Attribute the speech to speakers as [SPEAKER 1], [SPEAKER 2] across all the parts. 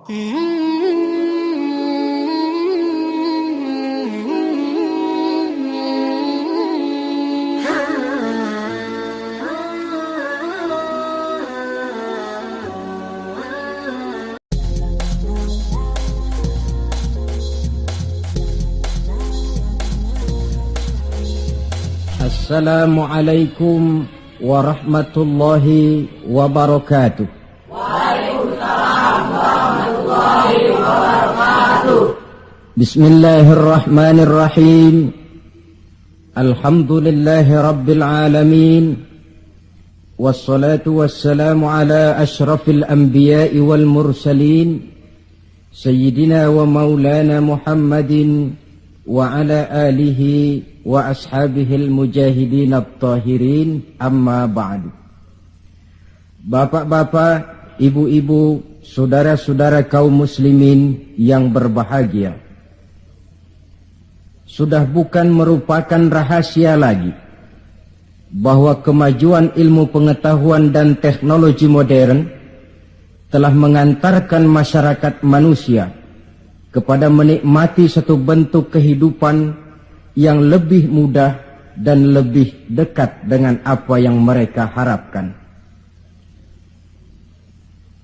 [SPEAKER 1] Assalamualaikum warahmatullahi wabarakatuh.
[SPEAKER 2] Waalaikumsalam warahmatullahi wabarakatuh.
[SPEAKER 1] Bismillahirrahmanirrahim. Alhamdulillahi rabbil alamin. Wassalatu wassalamu ala ashrafil anbiya'i wal mursalin Sayyidina wa maulana Muhammadin wa ala alihi wa ashabihil mujahidin at-tahirin, amma ba'du. Bapak-bapak, ibu-ibu, saudara-saudara kaum muslimin yang berbahagia, sudah bukan merupakan rahasia lagi bahwa kemajuan ilmu pengetahuan dan teknologi modern telah mengantarkan masyarakat manusia kepada menikmati satu bentuk kehidupan yang lebih mudah dan lebih dekat dengan apa yang mereka harapkan.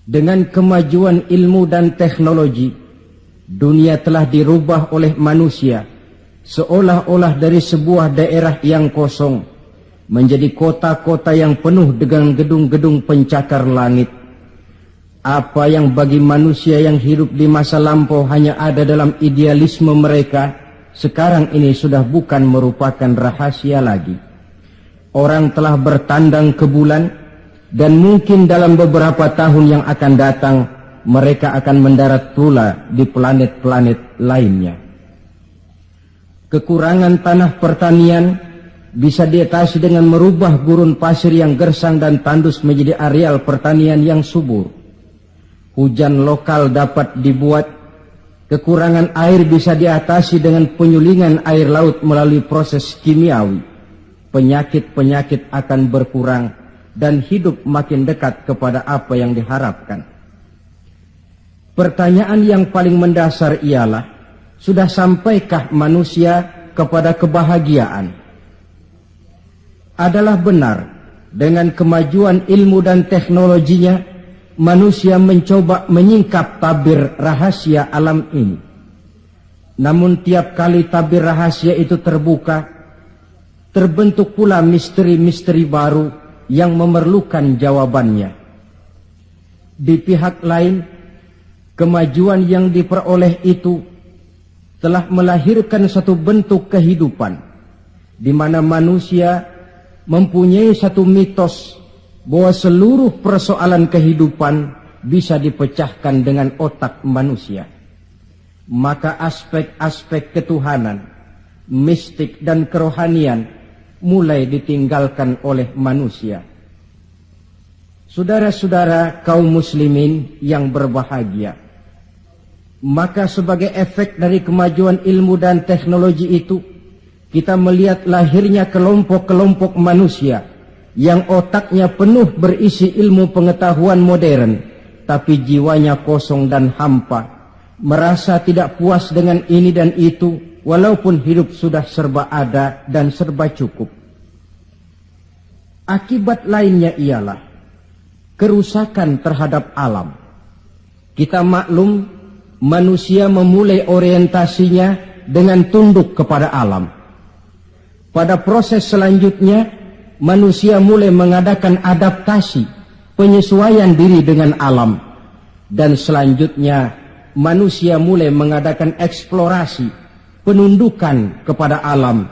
[SPEAKER 1] Dengan kemajuan ilmu dan teknologi, dunia telah dirubah oleh manusia seolah-olah dari sebuah daerah yang kosong menjadi kota-kota yang penuh dengan gedung-gedung pencakar langit. Apa yang bagi manusia yang hidup di masa lampau hanya ada dalam idealisme mereka, sekarang ini sudah bukan merupakan rahasia lagi. Orang telah bertandang ke bulan, dan mungkin dalam beberapa tahun yang akan datang mereka akan mendarat pula di planet-planet lainnya. Kekurangan tanah pertanian bisa diatasi dengan merubah gurun pasir yang gersang dan tandus menjadi areal pertanian yang subur. Hujan lokal dapat dibuat. Kekurangan air bisa diatasi dengan penyulingan air laut melalui proses kimiawi. Penyakit-penyakit akan berkurang dan hidup makin dekat kepada apa yang diharapkan. Pertanyaan yang paling mendasar ialah, sudah sampaikah manusia kepada kebahagiaan? Adalah benar, dengan kemajuan ilmu dan teknologinya, manusia mencoba menyingkap tabir rahasia alam ini. Namun tiap kali tabir rahasia itu terbuka, terbentuk pula misteri-misteri baru yang memerlukan jawabannya. Di pihak lain, kemajuan yang diperoleh itu telah melahirkan satu bentuk kehidupan di mana manusia mempunyai satu mitos bahwa seluruh persoalan kehidupan bisa dipecahkan dengan otak manusia. Maka aspek-aspek ketuhanan, mistik dan kerohanian mulai ditinggalkan oleh manusia. Saudara-saudara kaum muslimin yang berbahagia, maka sebagai efek dari kemajuan ilmu dan teknologi itu, kita melihat lahirnya kelompok-kelompok manusia yang otaknya penuh berisi ilmu pengetahuan modern, tapi jiwanya kosong dan hampa, merasa tidak puas dengan ini dan itu, walaupun hidup sudah serba ada dan serba cukup. Akibat lainnya ialah kerusakan terhadap alam. Kita maklum, manusia memulai orientasinya dengan tunduk kepada alam. Pada proses selanjutnya, manusia mulai mengadakan adaptasi, penyesuaian diri dengan alam. Dan selanjutnya, manusia mulai mengadakan eksplorasi, penundukan kepada alam,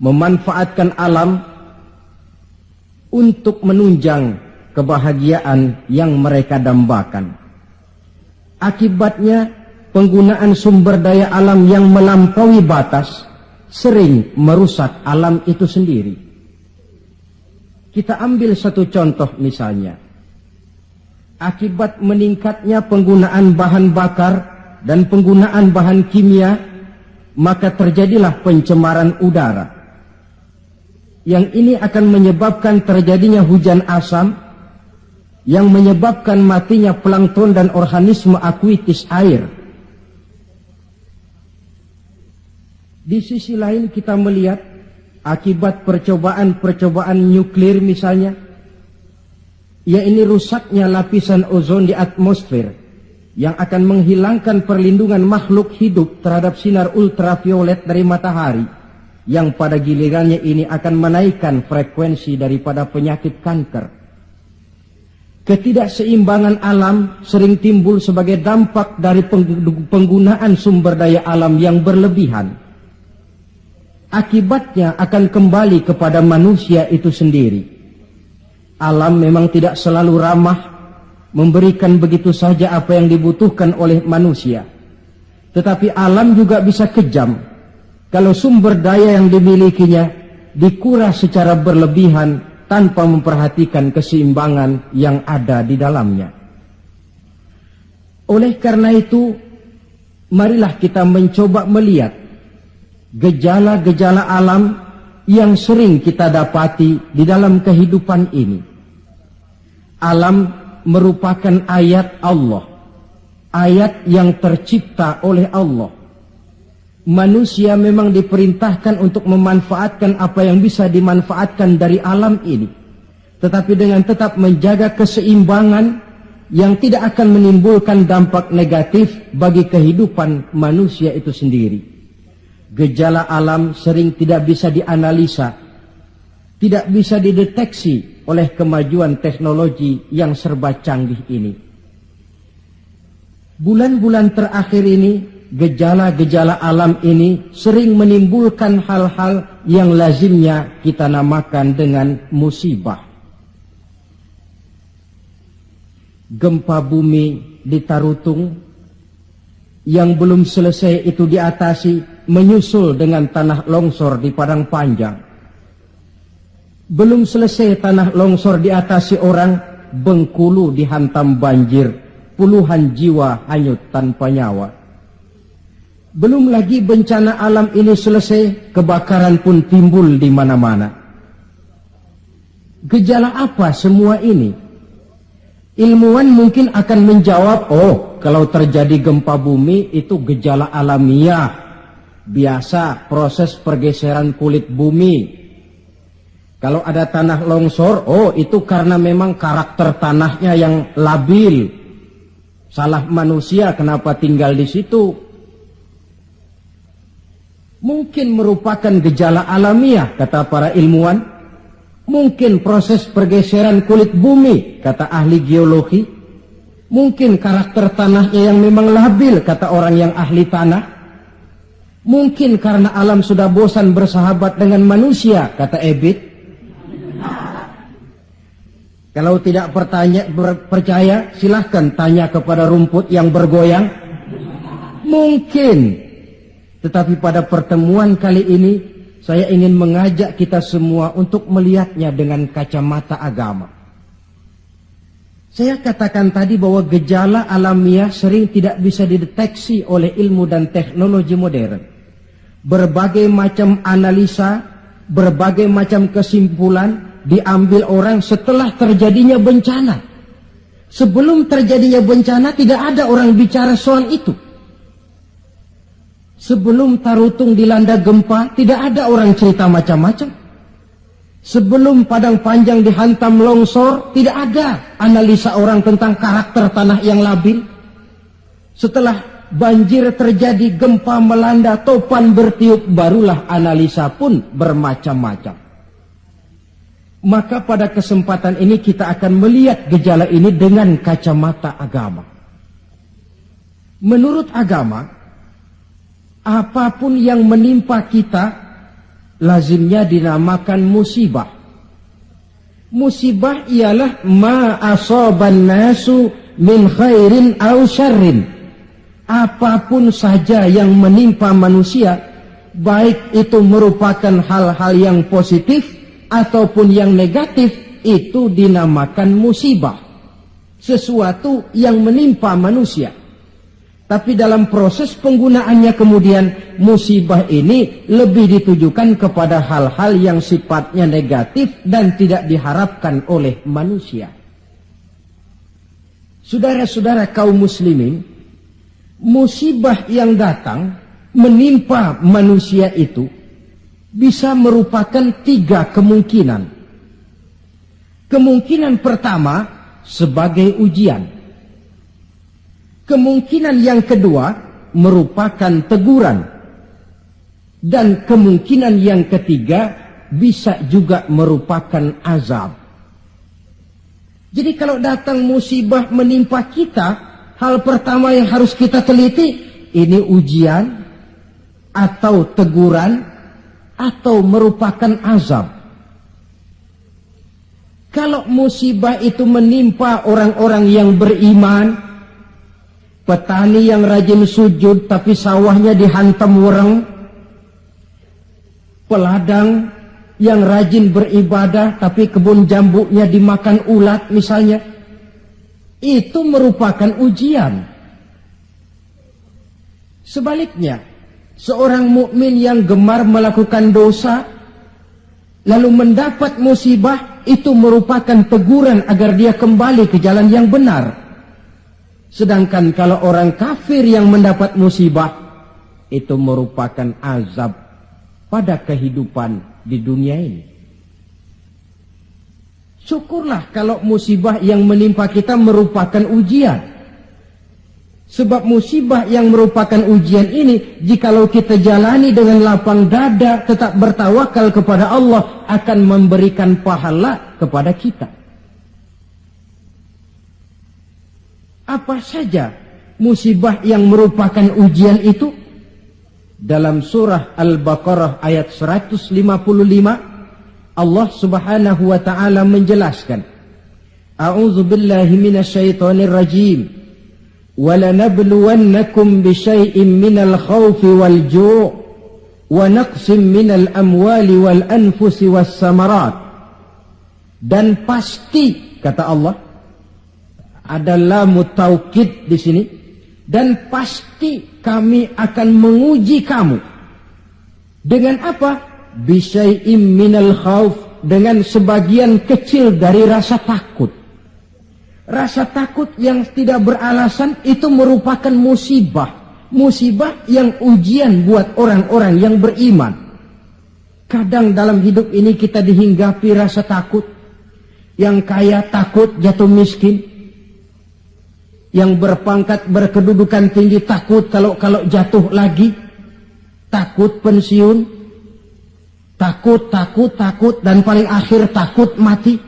[SPEAKER 1] memanfaatkan alam untuk menunjang kebahagiaan yang mereka dambakan. Akibatnya, penggunaan sumber daya alam yang melampaui batas sering merusak alam itu sendiri. Kita ambil satu contoh misalnya. Akibat meningkatnya penggunaan bahan bakar dan penggunaan bahan kimia, maka terjadilah pencemaran udara. Yang ini akan menyebabkan terjadinya hujan asam, yang menyebabkan matinya plankton dan organisme akuatis air. Di sisi lain kita melihat akibat percobaan-percobaan nuklir misalnya, yaitu rusaknya lapisan ozon di atmosfer yang akan menghilangkan perlindungan makhluk hidup terhadap sinar ultraviolet dari matahari, yang pada gilirannya ini akan menaikkan frekuensi daripada penyakit kanker. Ketidakseimbangan alam sering timbul sebagai dampak dari penggunaan sumber daya alam yang berlebihan. Akibatnya akan kembali kepada manusia itu sendiri. Alam memang tidak selalu ramah, memberikan begitu saja apa yang dibutuhkan oleh manusia. Tetapi alam juga bisa kejam kalau sumber daya yang dimilikinya dikuras secara berlebihan tanpa memperhatikan keseimbangan yang ada di dalamnya. Oleh karena itu, marilah kita mencoba melihat gejala-gejala alam yang sering kita dapati di dalam kehidupan ini. Alam merupakan ayat Allah, ayat yang tercipta oleh Allah. Manusia memang diperintahkan untuk memanfaatkan apa yang bisa dimanfaatkan dari alam ini, tetapi dengan tetap menjaga keseimbangan yang tidak akan menimbulkan dampak negatif bagi kehidupan manusia itu sendiri. Gejala alam sering tidak bisa dianalisa, tidak bisa dideteksi oleh kemajuan teknologi yang serba canggih ini. Bulan-bulan terakhir ini, gejala-gejala alam ini sering menimbulkan hal-hal yang lazimnya kita namakan dengan musibah. Gempa bumi di Tarutung yang belum selesai itu diatasi, menyusul dengan tanah longsor di Padang Panjang. Belum selesai tanah longsor diatasi orang, Bengkulu dihantam banjir, puluhan jiwa hanyut tanpa nyawa. Belum lagi bencana alam ini selesai, kebakaran pun timbul di mana-mana. Gejala apa semua ini? Ilmuwan mungkin akan menjawab, oh, kalau terjadi gempa bumi itu gejala alamiah, biasa proses pergeseran kulit bumi. Kalau ada tanah longsor, oh, itu karena memang karakter tanahnya yang labil. Salah manusia kenapa tinggal di situ? Mungkin merupakan gejala alamiah, kata para ilmuwan. Mungkin proses pergeseran kulit bumi, kata ahli geologi. Mungkin karakter tanahnya yang memang labil, kata orang yang ahli tanah. Mungkin karena alam sudah bosan bersahabat dengan manusia, kata Ebit. Kalau tidak percaya, silahkan tanya kepada rumput yang bergoyang. Mungkin. Tetapi pada pertemuan kali ini, saya ingin mengajak kita semua untuk melihatnya dengan kacamata agama. Saya katakan tadi bahwa gejala alamiah sering tidak bisa dideteksi oleh ilmu dan teknologi modern. Berbagai macam analisa, berbagai macam kesimpulan diambil orang setelah terjadinya bencana. Sebelum terjadinya bencana tidak ada orang bicara soal itu. Sebelum Tarutung dilanda gempa, tidak ada orang cerita macam-macam. Sebelum Padang Panjang dihantam longsor, tidak ada analisa orang tentang karakter tanah yang labil. Setelah banjir terjadi, gempa melanda, topan bertiup, barulah analisa pun bermacam-macam. Maka pada kesempatan ini kita akan melihat gejala ini dengan kacamata agama. Menurut agama, apapun yang menimpa kita lazimnya dinamakan musibah. Musibah ialah ma asaban nasu min khairin aw syarrin. Apapun saja yang menimpa manusia, baik itu merupakan hal-hal yang positif ataupun yang negatif, itu dinamakan musibah. Sesuatu yang menimpa manusia. Tapi dalam proses penggunaannya kemudian musibah ini lebih ditujukan kepada hal-hal yang sifatnya negatif dan tidak diharapkan oleh manusia. Saudara-saudara kaum muslimin, musibah yang datang menimpa manusia itu bisa merupakan 3 kemungkinan. Kemungkinan pertama sebagai ujian. Kemungkinan yang kedua merupakan teguran. Dan kemungkinan yang ketiga bisa juga merupakan azab. Jadi kalau datang musibah menimpa kita, hal pertama yang harus kita teliti, ini ujian atau teguran atau merupakan azab. Kalau musibah itu menimpa orang-orang yang beriman, petani yang rajin sujud tapi sawahnya dihantam wereng, peladang yang rajin beribadah tapi kebun jambunya dimakan ulat misalnya, itu merupakan ujian. Sebaliknya, seorang mukmin yang gemar melakukan dosa lalu mendapat musibah, itu merupakan teguran agar dia kembali ke jalan yang benar. Sedangkan kalau orang kafir yang mendapat musibah, itu merupakan azab pada kehidupan di dunia ini. Syukurlah kalau musibah yang menimpa kita merupakan ujian. Sebab musibah yang merupakan ujian ini, jikalau kita jalani dengan lapang dada, tetap bertawakal kepada Allah, akan memberikan pahala kepada kita. Apa saja musibah yang merupakan ujian itu? Dalam surah Al-Baqarah ayat 155, Allah subhanahu wa ta'ala menjelaskan, A'udzu billahi minasyaitonir rajim. وَلَنَبْلُوَنَّكُمْ بِشَيْءٍ مِّنَ الْخَوْفِ وَالْجُوعِ وَنَقْصٍ مِّنَ الْأَمْوَالِ وَالْأَنْفُسِ وَالثَّمَرَاتِ. Dan pasti, kata Allah, ada lamu taukid di sini, dan pasti kami akan menguji kamu. Dengan apa? Bisyai'im minal khauf, dengan sebagian kecil dari rasa takut. Rasa takut yang tidak beralasan itu merupakan musibah. Musibah yang ujian buat orang-orang yang beriman. Kadang dalam hidup ini kita dihinggapi rasa takut. Yang kaya takut jatuh miskin. Yang berpangkat berkedudukan tinggi takut kalau jatuh lagi. Takut pensiun. Takut, dan paling akhir takut mati.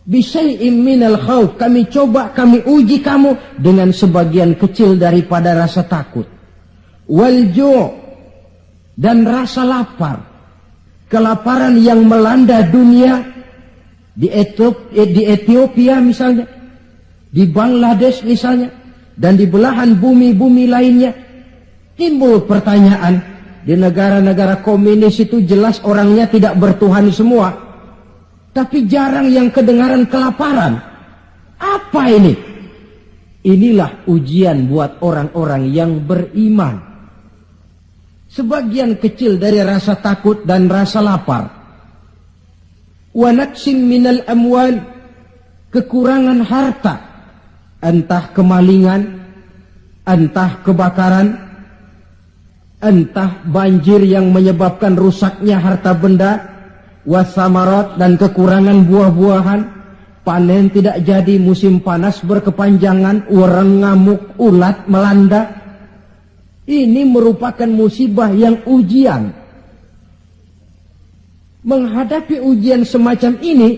[SPEAKER 1] Bisyai'im minal khauf, kami coba, kami uji kamu dengan sebagian kecil daripada rasa takut. Wal ju', dan rasa lapar. Kelaparan yang melanda dunia di Ethiopia misalnya, di Bangladesh misalnya, dan di belahan bumi-bumi lainnya. Timbul pertanyaan, di negara-negara komunis itu jelas orangnya tidak bertuhan semua. Tapi jarang yang kedengaran kelaparan. Apa ini? Inilah ujian buat orang-orang yang beriman. Sebagian kecil dari rasa takut dan rasa lapar. Wa naqsim minal amwal, kekurangan harta. Entah kemalingan, entah kebakaran, entah banjir yang menyebabkan rusaknya harta benda, wasamarat, dan kekurangan buah-buahan, panen tidak jadi, musim panas berkepanjangan, wereng ngamuk, ulat melanda. Ini merupakan musibah yang ujian. Menghadapi ujian semacam ini,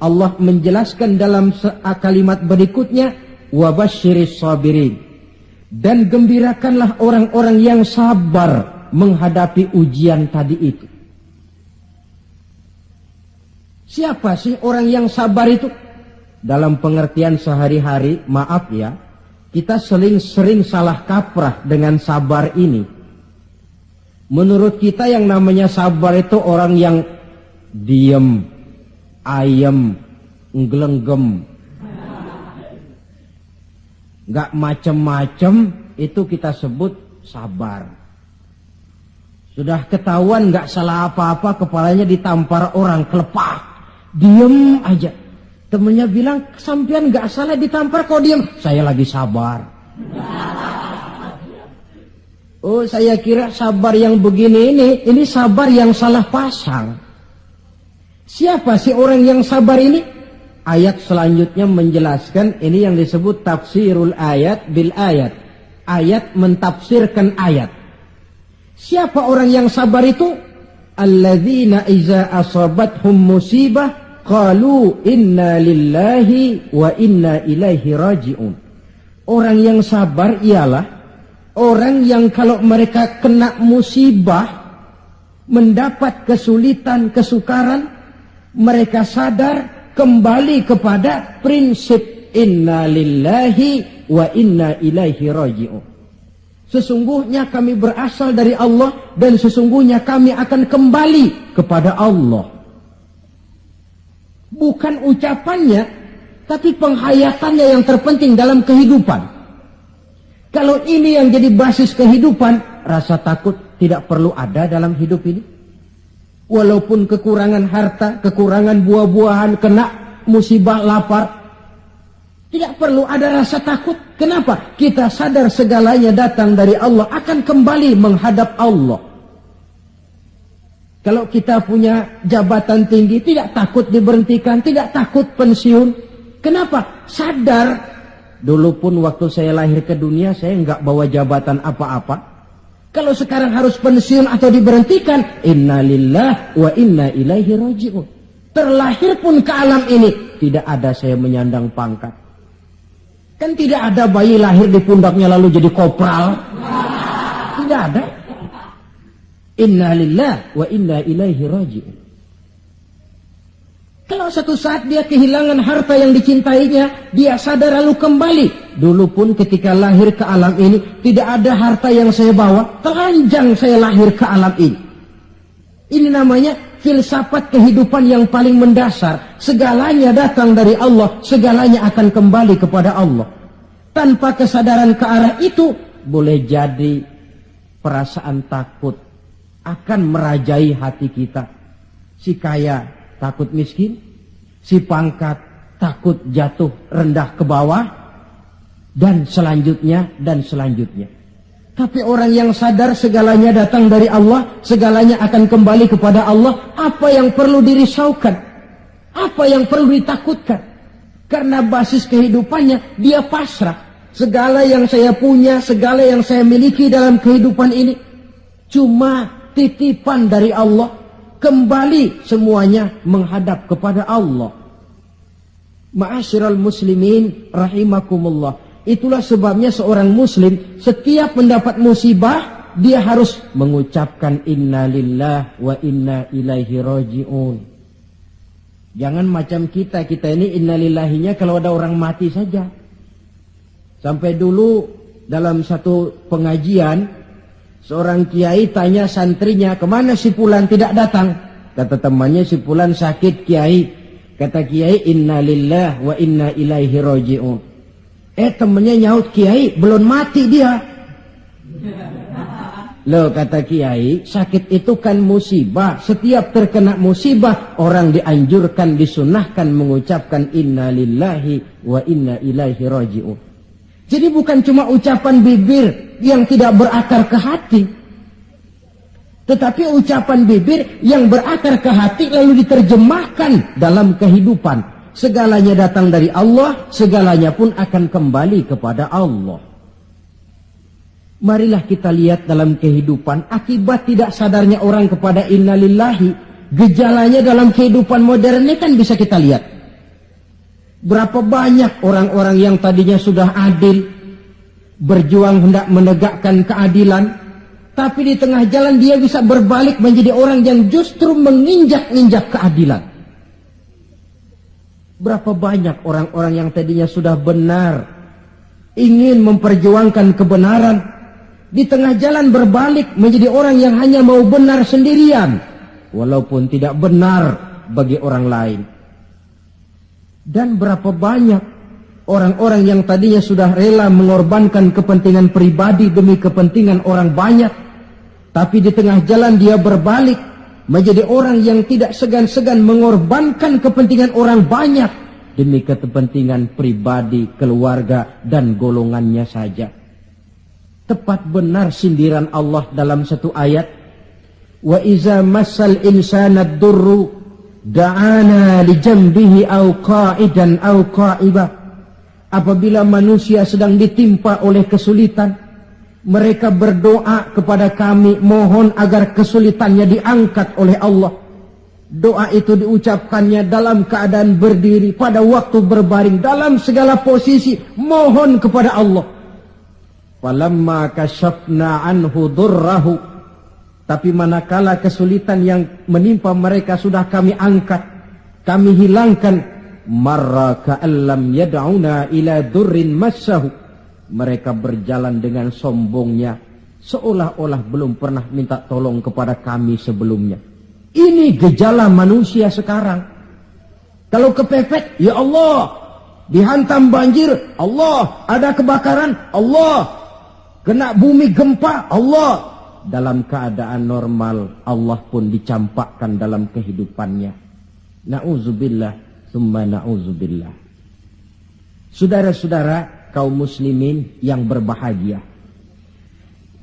[SPEAKER 1] Allah menjelaskan dalam kalimat berikutnya, wabasyiris sabirin, dan gembirakanlah orang-orang yang sabar menghadapi ujian tadi itu. Siapa sih orang yang sabar itu? Dalam pengertian sehari-hari, maaf ya, kita sering salah kaprah dengan sabar ini. Menurut kita yang namanya sabar itu orang yang diem, ayem, nggelenggem, gak macem-macem, itu kita sebut sabar. Sudah ketahuan gak salah apa-apa, kepalanya ditampar orang, kelepah, diem aja. Temennya bilang, sampean gak salah ditampar kok diam. Saya lagi sabar. Oh, saya kira sabar yang begini ini sabar yang salah pasang. Siapa sih orang yang sabar ini? Ayat selanjutnya menjelaskan, ini yang disebut tafsirul ayat bil ayat. Ayat mentafsirkan ayat. Siapa orang yang sabar itu? Alladzina iza asabathum musibah qalu inna lillahi wa inna ilaihi raji'un. Orang yang sabar ialah orang yang kalau mereka kena musibah, mendapat kesulitan, kesukaran, mereka sadar kembali kepada prinsip inna lillahi wa inna ilaihi raji'un. Sesungguhnya kami berasal dari Allah dan sesungguhnya kami akan kembali kepada Allah. Bukan ucapannya, tapi penghayatannya yang terpenting dalam kehidupan. Kalau ini yang jadi basis kehidupan, rasa takut tidak perlu ada dalam hidup ini. Walaupun kekurangan harta, kekurangan buah-buahan, kena musibah lapar, tidak perlu ada rasa takut. Kenapa? Kita sadar segalanya datang dari Allah, akan kembali menghadap Allah. Kalau kita punya jabatan tinggi, tidak takut diberhentikan, tidak takut pensiun. Kenapa? Sadar. Dulu pun waktu saya lahir ke dunia, saya enggak bawa jabatan apa-apa. Kalau sekarang harus pensiun atau diberhentikan, innalillah wa inna ilaihi raji'un. Terlahir pun ke alam ini, tidak ada saya menyandang pangkat. Kan tidak ada bayi lahir di pundaknya lalu jadi kopral. Tidak ada. Innalillah wa inna ilaihi raji'un. Kalau satu saat dia kehilangan harta yang dicintainya, dia sadar lalu kembali. Dulu pun ketika lahir ke alam ini, tidak ada harta yang saya bawa, telanjang saya lahir ke alam ini. Ini namanya filsafat kehidupan yang paling mendasar. Segalanya datang dari Allah, segalanya akan kembali kepada Allah. Tanpa kesadaran ke arah itu, boleh jadi perasaan takut akan merajai hati kita. Si kaya takut miskin, si pangkat takut jatuh rendah ke bawah, dan selanjutnya, dan selanjutnya. Tapi orang yang sadar segalanya datang dari Allah, segalanya akan kembali kepada Allah, apa yang perlu dirisaukan? Apa yang perlu ditakutkan? Karena basis kehidupannya, dia pasrah. Segala yang saya punya, segala yang saya miliki dalam kehidupan ini, cuma titipan dari Allah. Kembali semuanya menghadap kepada Allah. Ma'asyiral muslimin rahimakumullah. Itulah sebabnya seorang muslim setiap mendapat musibah, dia harus mengucapkan innalillah wa inna ilaihi raji'un. Jangan macam kita ini innalillahinya kalau ada orang mati saja. Sampai dulu dalam satu pengajian, seorang kiai tanya santrinya, kemana si fulan tidak datang? Kata temannya, si fulan sakit kiai. Kata kiai, innalillah wa inna ilaihi raji'un. Temannya nyaut, kiai belum mati dia. Loh, kata kiai, sakit itu kan musibah. Setiap terkena musibah, orang dianjurkan, disunahkan mengucapkan innalillahi wa inna ilaihi raji'un. Jadi bukan cuma ucapan bibir yang tidak berakar ke hati, tetapi ucapan bibir yang berakar ke hati lalu diterjemahkan dalam kehidupan. Segalanya datang dari Allah, segalanya pun akan kembali kepada Allah. Marilah kita lihat dalam kehidupan, akibat tidak sadarnya orang kepada innalillahi, gejalanya dalam kehidupan modern ini kan bisa kita lihat. Berapa banyak orang-orang yang tadinya sudah adil, berjuang hendak menegakkan keadilan, tapi di tengah jalan dia bisa berbalik menjadi orang yang justru menginjak-injak keadilan. Berapa banyak orang-orang yang tadinya sudah benar, ingin memperjuangkan kebenaran, di tengah jalan berbalik menjadi orang yang hanya mau benar sendirian, walaupun tidak benar bagi orang lain. Dan berapa banyak orang-orang yang tadinya sudah rela mengorbankan kepentingan pribadi demi kepentingan orang banyak, tapi di tengah jalan dia berbalik menjadi orang yang tidak segan-segan mengorbankan kepentingan orang banyak demi kepentingan pribadi, keluarga, dan golongannya saja. Tepat benar sindiran Allah dalam satu ayat, wa iza massal insana ad-durru da'ana li jambihi aw qa'idan aw qa'iba. Apabila manusia sedang ditimpa oleh kesulitan, mereka berdoa kepada kami, mohon agar kesulitannya diangkat oleh Allah. Doa itu diucapkannya dalam keadaan berdiri, pada waktu berbaring, dalam segala posisi, mohon kepada Allah. Falamma kasyafna anhu durrahu, tapi manakala kesulitan yang menimpa mereka sudah kami angkat, kami hilangkan, marra ka'allam yad'una ila durrin massahu, mereka berjalan dengan sombongnya, seolah-olah belum pernah minta tolong kepada kami sebelumnya. Ini gejala manusia sekarang. Kalau kepepet, ya Allah. Dihantam banjir, Allah. Ada kebakaran, Allah. Kena bumi gempa, Allah. Dalam keadaan normal, Allah pun dicampakkan dalam kehidupannya. Na'udzubillah, summa na'udzubillah. Saudara-saudara kaum muslimin yang berbahagia,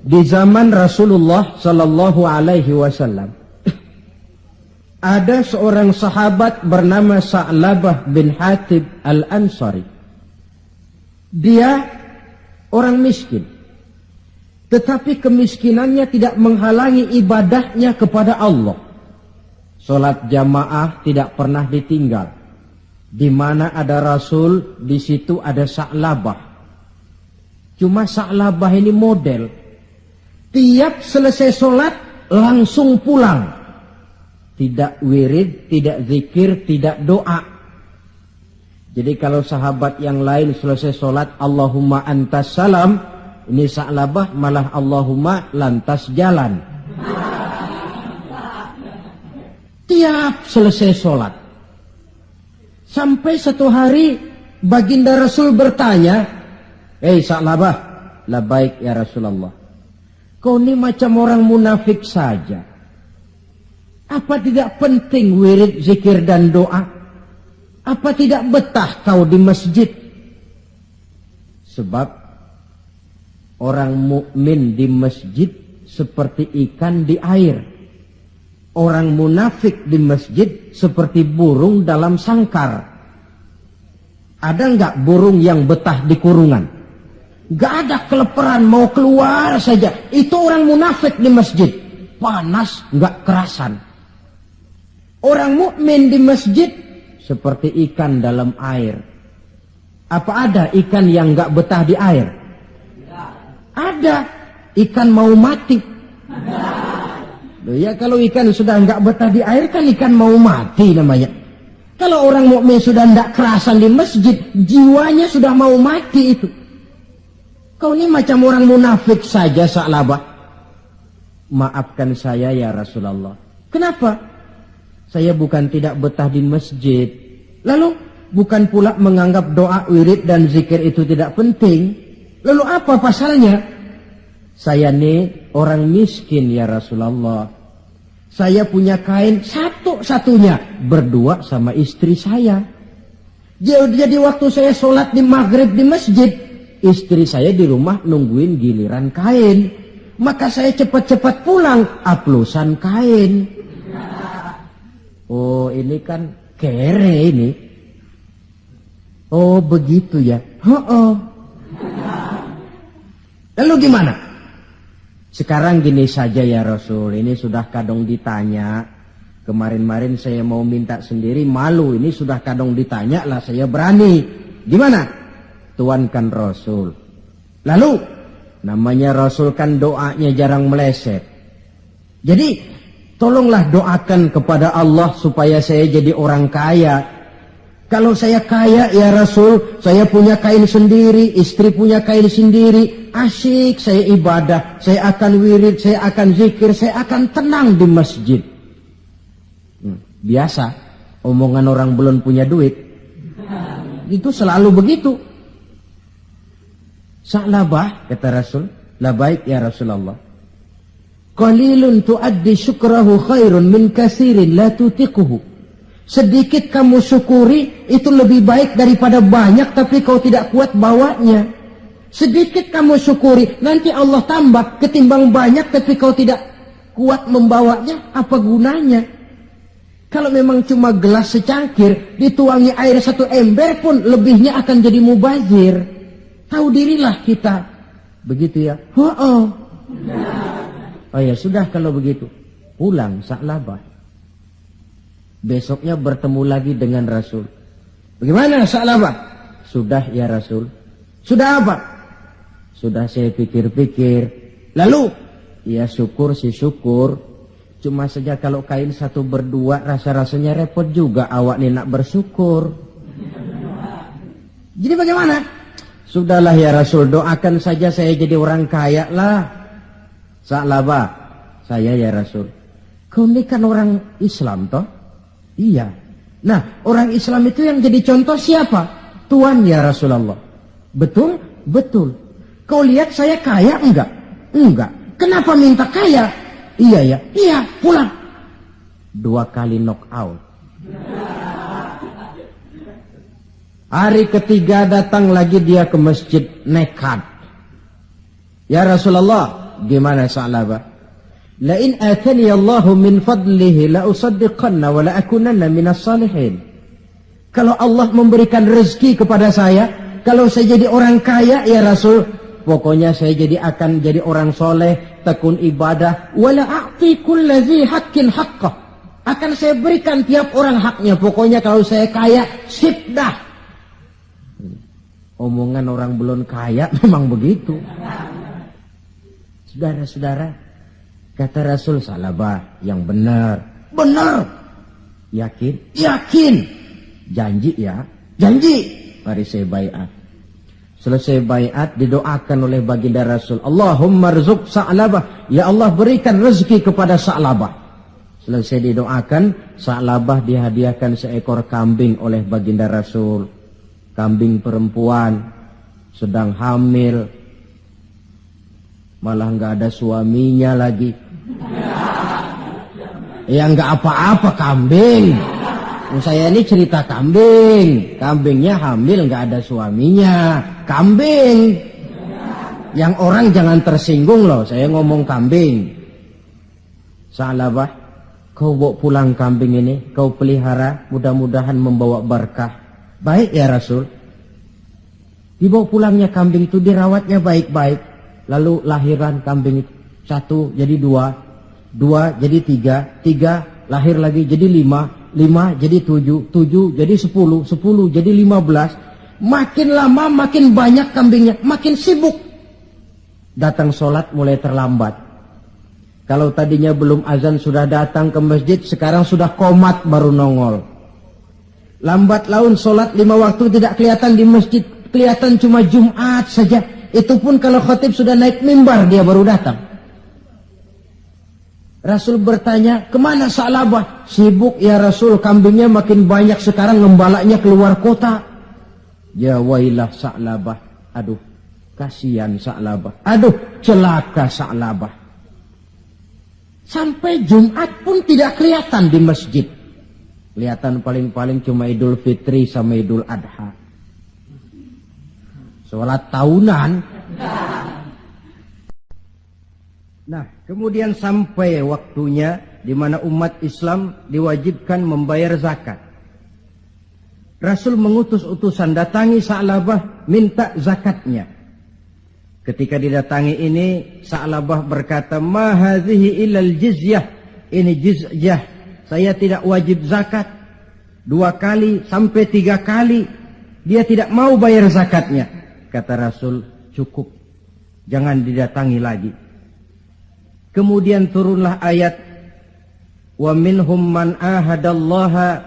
[SPEAKER 1] di zaman Rasulullah sallallahu alaihi wasallam ada seorang sahabat bernama Sa'labah bin Hatib al-Ansari. Dia orang miskin, tetapi kemiskinannya tidak menghalangi ibadahnya kepada Allah. Salat jamaah tidak pernah ditinggal. Di mana ada Rasul, di situ ada Sa'labah. Cuma Sa'labah ini model. Tiap selesai sholat langsung pulang. Tidak wirid, tidak zikir, tidak doa. Jadi kalau sahabat yang lain selesai sholat, Allahumma antas salam, ini Sa'labah malah Allahumma lantas jalan. Tiap selesai sholat. Sampai satu hari baginda Rasul bertanya, "Hei Sa'labah," "Labaik ya Rasulullah." "Kau ini macam orang munafik saja. Apa tidak penting wirid, zikir dan doa? Apa tidak betah kau di masjid?" Sebab orang mukmin di masjid seperti ikan di air. Orang munafik di masjid seperti burung dalam sangkar. Ada enggak burung yang betah di kurungan? Enggak ada, keleparan mau keluar saja. Itu orang munafik di masjid. Panas enggak kerasan. Orang mukmin di masjid seperti ikan dalam air. Apa ada ikan yang enggak betah di air? Ada. Ikan mau mati. Ya kalau ikan sudah enggak betah di air kan ikan mau mati namanya. Kalau orang mukmin sudah enggak kerasan di masjid, jiwanya sudah mau mati itu. Kau ini macam orang munafik saja Sa'labah. Maafkan saya ya Rasulullah. Kenapa? Saya bukan tidak betah di masjid. Lalu bukan pula menganggap doa, wirid dan zikir itu tidak penting. Lalu apa pasalnya? Saya ini orang miskin ya Rasulullah. Saya punya kain satu-satunya, berdua sama istri saya. Jadi waktu saya sholat di maghrib di masjid, istri saya di rumah nungguin giliran kain. Maka saya cepat-cepat pulang, aplusan kain. Oh ini kan kere ini. Oh begitu ya. Lalu gimana? Sekarang gini saja ya Rasul, ini sudah kadang ditanya. Kemarin-marin saya mau minta sendiri, malu. Ini sudah kadang ditanya lah, saya berani. Gimana? Tuankan Rasul. Lalu, namanya Rasul kan doanya jarang meleset. Jadi, tolonglah doakan kepada Allah supaya saya jadi orang kaya. Kalau saya kaya ya Rasul, saya punya kain sendiri, istri punya kain sendiri, asyik saya ibadah, saya akan wirid, saya akan zikir, saya akan tenang di masjid. Biasa, omongan orang belum punya duit. Itu selalu begitu. Sa'labah, kata Rasul, labaik ya Rasulullah. Qalilun tuaddi syukrahu khairun min kasirin la tutiquhu. Sedikit kamu syukuri itu lebih baik daripada banyak tapi kau tidak kuat bawanya. Sedikit kamu syukuri, nanti Allah tambah ketimbang banyak tapi kau tidak kuat membawanya, apa gunanya? Kalau memang cuma gelas secangkir, dituangi air 1 ember pun lebihnya akan jadi mubazir. Tahu dirilah kita. Begitu ya? Oh ya sudah kalau begitu. Pulang Sa'labah. Besoknya bertemu lagi dengan Rasul. Bagaimana Sa'labah? Sudah ya Rasul. Sudah apa? Sudah saya pikir-pikir. Lalu? Ya syukur sih syukur. Cuma saja kalau kain 1 berdua rasa-rasanya repot juga awak nih nak bersyukur. Jadi bagaimana? Sudahlah ya Rasul, doakan saja saya jadi orang kaya lah. Sa'labah, saya ya Rasul. Kau ini kan orang Islam toh? Iya. Nah, orang Islam itu yang jadi contoh siapa? Tuhan ya Rasulullah. Betul? Betul. Kau lihat saya kaya enggak? Enggak. Kenapa minta kaya? Iya ya, iya pulang. 2 kali knock out. Hari ketiga datang lagi dia ke masjid nekat. Ya Rasulullah, gimana Sa'labah? La in atani Allahu min fadlihi la usaddiqanna wa la akunanna minas salihin. Kalau Allah memberikan rezeki kepada saya, kalau saya jadi orang kaya ya Rasul, pokoknya saya akan jadi orang soleh, tekun ibadah. Wala a'ti kulladzi haqqin haqqah. Akan saya berikan tiap orang haknya. Pokoknya kalau saya kaya, sip dah. Omongan orang belum kaya memang begitu. Saudara-saudara, kata Rasul, Sa'labah yang benar. Benar. Yakin? Yakin. Janji ya? Janji. Mari saya baiat. Selesai baiat didoakan oleh baginda Rasul. Allahumma rzuq Sa'labah. Ya Allah berikan rezeki kepada Sa'labah. Selesai didoakan, Sa'labah dihadiahkan seekor kambing oleh baginda Rasul. Kambing perempuan, sedang hamil. Malah nggak ada suaminya lagi. Ya nggak apa-apa kambing. Saya ini cerita kambing. Kambingnya hamil nggak ada suaminya. Kambing. Yang orang jangan tersinggung loh. Saya ngomong kambing. Sa'labah, kau bawa pulang kambing ini. Kau pelihara. Mudah-mudahan membawa berkah. Baik ya Rasul. Dibawa pulangnya kambing itu dirawatnya baik-baik. Lalu lahiran kambing itu. 1 jadi 2. 2 jadi 3. 3 lahir lagi jadi 5. 5 jadi 7, 7 jadi 10, 10 jadi 15. Makin lama makin banyak kambingnya, makin sibuk. Datang sholat mulai terlambat. Kalau tadinya belum azan sudah datang ke masjid, sekarang sudah komat baru nongol. Lambat laun sholat 5 waktu tidak kelihatan di masjid, kelihatan cuma Jumat saja. Itu pun kalau khatib sudah naik mimbar dia baru datang. Rasul bertanya, kemana Sa'labah? Sibuk ya Rasul, kambingnya makin banyak sekarang, ngembalaknya keluar kota. Ya wailah Sa'labah. Aduh, kasihan Sa'labah. Aduh, celaka Sa'labah. Sampai Jumat pun tidak kelihatan di masjid. Kelihatan paling-paling cuma Idul Fitri sama Idul Adha. Sholat tahunan. Nah, kemudian sampai waktunya di mana umat Islam diwajibkan membayar zakat. Rasul mengutus utusan, datangi Sa'labah, minta zakatnya. Ketika didatangi ini, Sa'labah berkata, ma hadhihi illal jizyah. Ini jizyah, saya tidak wajib zakat. 2 kali sampai 3 kali dia tidak mau bayar zakatnya. Kata Rasul, cukup, jangan didatangi lagi. Kemudian turunlah ayat, wa minhum man ahadallaha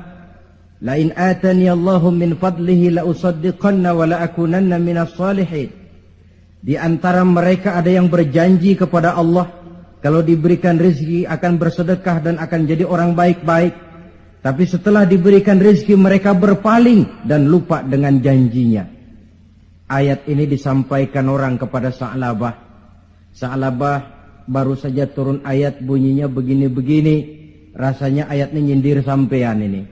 [SPEAKER 1] la in atani Allahu min fadlihi la usaddiqanna wa la akunanna minas salihin. Di antara mereka ada yang berjanji kepada Allah, kalau diberikan rezeki akan bersedekah dan akan jadi orang baik-baik. Tapi setelah diberikan rezeki mereka berpaling dan lupa dengan janjinya. Ayat ini disampaikan orang kepada Sa'labah. Sa'labah baru saja turun ayat bunyinya begini-begini. Rasanya ayatnya nyindir sampean ini.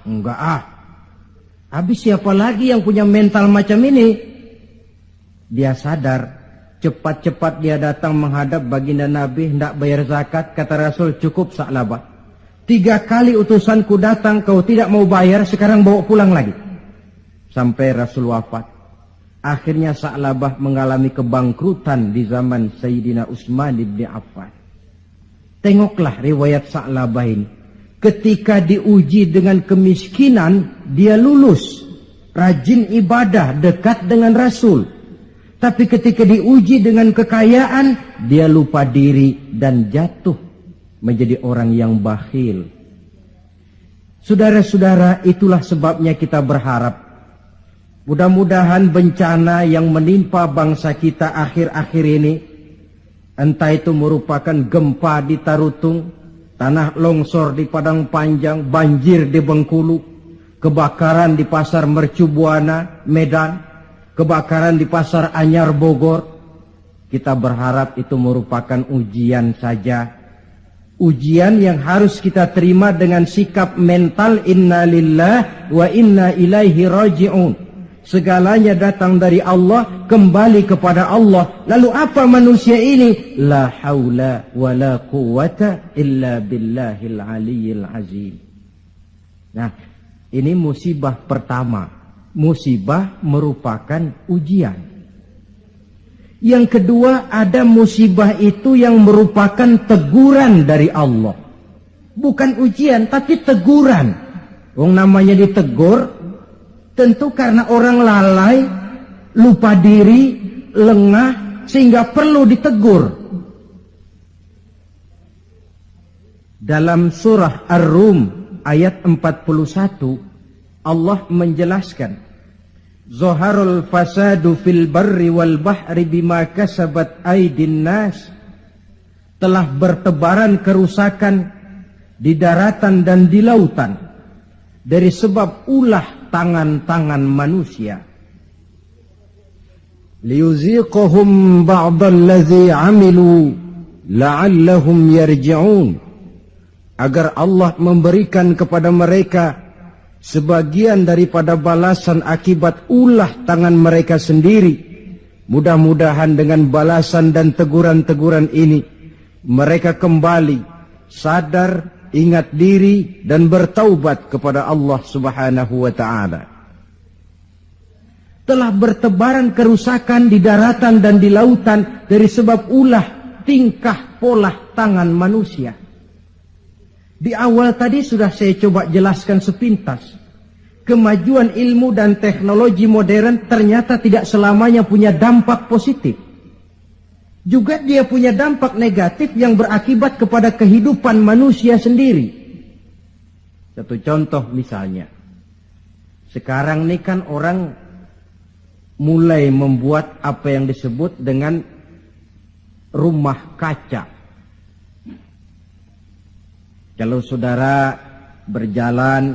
[SPEAKER 1] Enggak ah. Habis siapa lagi yang punya mental macam ini? Dia sadar, cepat-cepat dia datang menghadap baginda Nabi, hendak bayar zakat. Kata Rasul, cukup Sa'labah. 3 kali utusanku datang, kau tidak mau bayar, sekarang bawa pulang lagi. Sampai Rasul wafat. Akhirnya Sa'labah mengalami kebangkrutan di zaman Sayyidina Utsman bin Affan. Tengoklah riwayat Sa'labah ini. Ketika diuji dengan kemiskinan, dia lulus. Rajin ibadah, dekat dengan Rasul. Tapi ketika diuji dengan kekayaan, dia lupa diri dan jatuh menjadi orang yang bakhil. Saudara-saudara, itulah sebabnya kita berharap mudah-mudahan bencana yang menimpa bangsa kita akhir-akhir ini, entah itu merupakan gempa di Tarutung, tanah longsor di Padang Panjang, banjir di Bengkulu, kebakaran di Pasar Mercu Buana, Medan, kebakaran di Pasar Anyar Bogor, kita berharap itu merupakan ujian saja. Ujian yang harus kita terima dengan sikap mental inna lillah wa inna ilaihi raji'un. Segalanya datang dari Allah, kembali kepada Allah. Lalu apa manusia ini? La haula wa la quwata illa billahil aliyyil azim. Nah, ini musibah pertama. Musibah merupakan ujian. Yang kedua, ada musibah itu yang merupakan teguran dari Allah. Bukan ujian, tapi teguran. Wong namanya ditegur, tentu karena orang lalai, lupa diri, lengah, sehingga perlu ditegur. Dalam surah Ar-Rum ayat 41, Allah menjelaskan, Zaharul fasadu fil barri wal bahri bima kasabat aydin nas. Telah bertebaran kerusakan di daratan dan di lautan dari sebab ulah tangan-tangan manusia. Liyuziqahum ba'dallazi 'amilu la'allahum yarji'un. Agar Allah memberikan kepada mereka sebagian daripada balasan akibat ulah tangan mereka sendiri. Mudah-mudahan dengan balasan dan teguran-teguran ini mereka kembali sadar, ingat diri dan bertaubat kepada Allah Subhanahu wa taala. Telah bertebaran kerusakan di daratan dan di lautan dari sebab ulah tingkah pola tangan manusia. Di awal tadi sudah saya coba jelaskan sepintas. Kemajuan ilmu dan teknologi modern ternyata tidak selamanya punya dampak positif. Juga dia punya dampak negatif yang berakibat kepada kehidupan manusia sendiri. Satu contoh misalnya. Sekarang ini kan orang mulai membuat apa yang disebut dengan rumah kaca. Kalau saudara berjalan